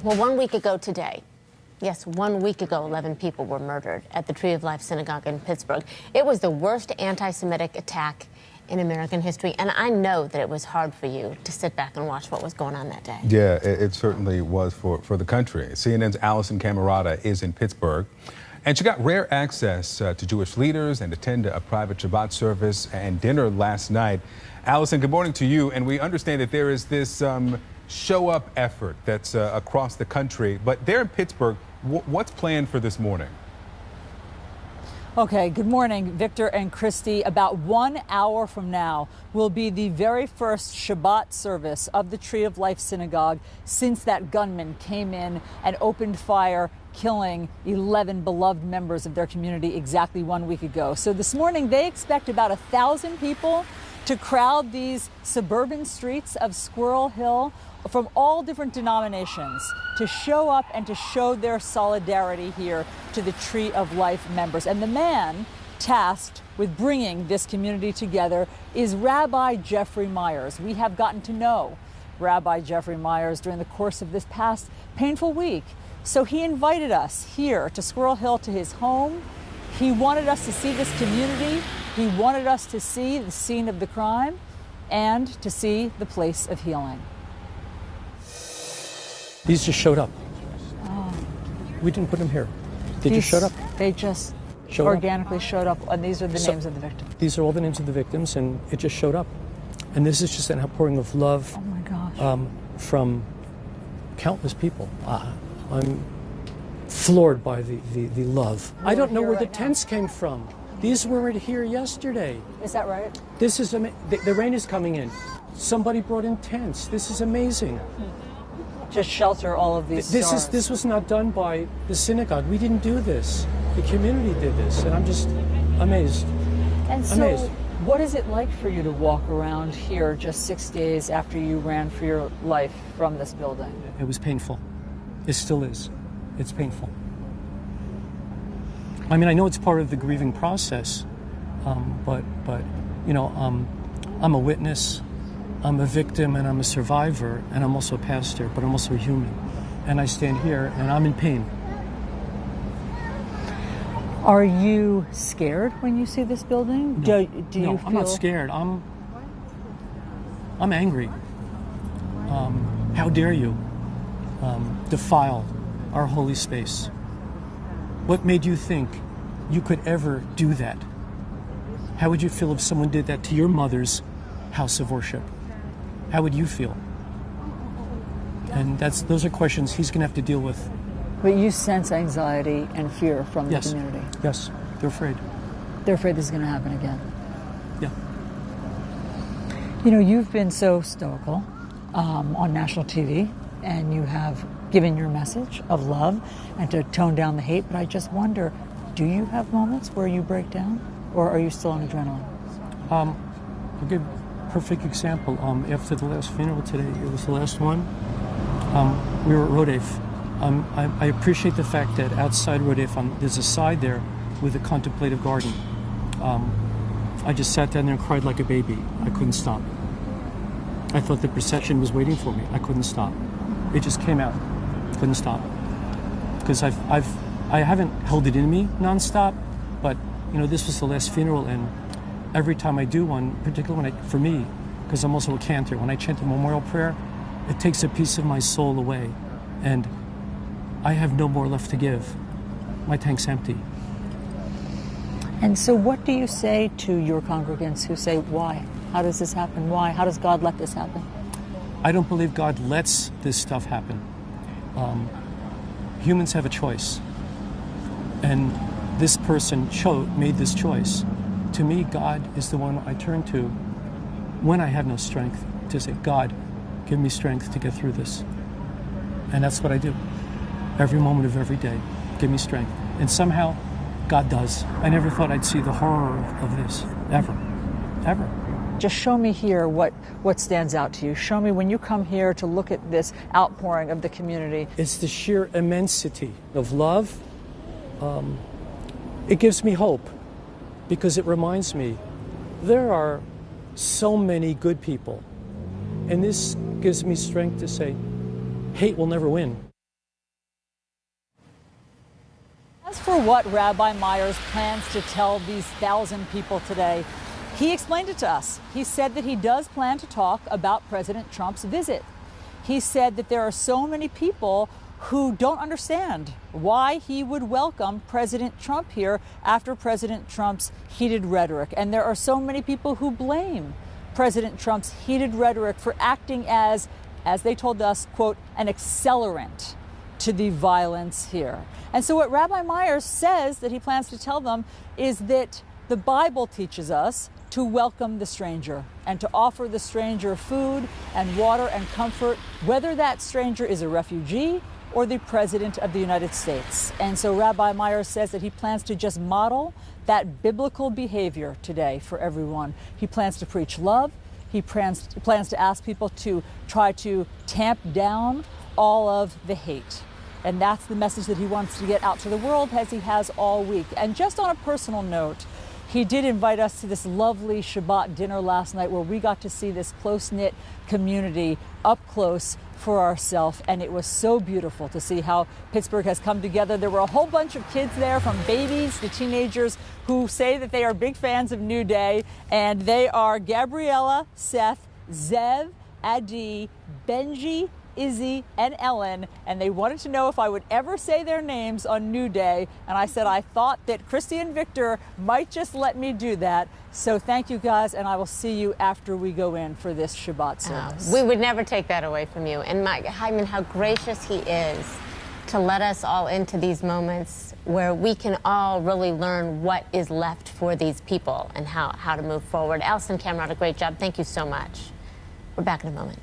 Well, 1 week ago today, yes, 1 week ago, 11 people were murdered at the Tree of Life Synagogue in Pittsburgh. It was the worst anti-Semitic attack in American history, and I know that it was hard for you to sit back and watch what was going on that day. Yeah, it certainly was for the country. CNN's Allison Camerata is in Pittsburgh, and she got rare access to Jewish leaders and attended a private Shabbat service and dinner last night. Allison, good morning to you, and we understand that there is this show up effort that's across the country, but there in Pittsburgh, what's planned for this morning? Okay, good morning, Victor and Christy. About 1 hour from now will be the very first Shabbat service of the Tree of Life Synagogue since that gunman came in and opened fire, killing 11 beloved members of their community exactly 1 week ago. So this morning they expect about 1,000 people to crowd these suburban streets of Squirrel Hill from all different denominations to show up and to show their solidarity here to the Tree of Life members. And the man tasked with bringing this community together is Rabbi Jeffrey Myers. We have gotten to know Rabbi Jeffrey Myers during the course of this past painful week. So he invited us here to Squirrel Hill, to his home. He wanted us to see this community. He wanted us to see the scene of the crime and to see the place of healing. These just showed up. Oh. We didn't put them here. They just showed up. They just organically showed up, and these are the names of the victims. These are all the names of the victims, and it just showed up. And this is just an outpouring of love. Oh my gosh. From countless people. I'm floored by the love. I don't know where the tents came from. These weren't here yesterday. Is that right? This is the rain is coming in. Somebody brought in tents. This is amazing. Just shelter all of these stars. This was not done by the synagogue. We didn't do this. The community did this, and I'm just amazed. And so, amazed. What is it like for you to walk around here just 6 days after you ran for your life from this building? It was painful. It still is. It's painful. I mean, I know it's part of the grieving process, but you know, I'm a witness. I'm a victim and I'm a survivor, and I'm also a pastor, but I'm also a human. And I stand here and I'm in pain. Are you scared when you see this building? No, do you feel... I'm not scared. I'm angry. How dare you defile our holy space? What made you think you could ever do that? How would you feel if someone did that to your mother's house of worship? How would you feel? And those are questions he's going to have to deal with. But you sense anxiety and fear from the community. Yes, they're afraid. They're afraid this is going to happen again. Yeah. You know, you've been so stoical on national TV, and you have given your message of love and to tone down the hate, but I just wonder, do you have moments where you break down, or are you still on adrenaline? I'll give perfect example. After the last funeral today, it was the last one, we were at Rodef. I appreciate the fact that outside Rodef there's a side there with a contemplative garden. I just sat down there and cried like a baby. I couldn't stop. I thought the procession was waiting for me. I couldn't stop. It just came out. Couldn't stop. Because I haven't held it in me nonstop, but you know, this was the last funeral, and every time I do one, particularly for me, because I'm also a cantor, when I chant a memorial prayer, it takes a piece of my soul away, and I have no more left to give. My tank's empty. And so what do you say to your congregants who say, why? How does this happen? Why? How does God let this happen? I don't believe God lets this stuff happen. Humans have a choice, and this person made this choice. To me, God is the one I turn to when I have no strength, to say, God, give me strength to get through this. And that's what I do. Every moment of every day, give me strength. And somehow, God does. I never thought I'd see the horror of this, ever, ever. Just show me here what stands out to you. Show me when you come here to look at this outpouring of the community. It's the sheer immensity of love. It gives me hope, because it reminds me there are so many good people. And this gives me strength to say, hate will never win. As for what Rabbi Myers plans to tell these 1,000 people today, he explained it to us. He said that he does plan to talk about President Trump's visit. He said that there are so many people who don't understand why he would welcome President Trump here after President Trump's heated rhetoric. And there are so many people who blame President Trump's heated rhetoric for acting as they told us, quote, an accelerant to the violence here. And so what Rabbi Myers says that he plans to tell them is that the Bible teaches us to welcome the stranger and to offer the stranger food and water and comfort, whether that stranger is a refugee or the President of the United States. And so Rabbi Myers says that he plans to just model that biblical behavior today for everyone. He plans to preach love. He plans to ask people to try to tamp down all of the hate. And that's the message that he wants to get out to the world, as he has all week. And just on a personal note, he did invite us to this lovely Shabbat dinner last night where we got to see this close-knit community up close for ourselves. And it was so beautiful to see how Pittsburgh has come together. There were a whole bunch of kids there, from babies to teenagers, who say that they are big fans of New Day. And they are Gabriella, Seth, Zev, Adi, Benji, Izzy, and Ellen, and they wanted to know if I would ever say their names on New Day, and I said I thought that Christy and Victor might just let me do that. So thank you guys, and I will see you after we go in for this Shabbat service. We would never take that away from you. And Mike Hyman, how gracious he is to let us all into these moments where we can all really learn what is left for these people and how to move forward. Alison Camerata, great job. Thank you so much. We're back in a moment.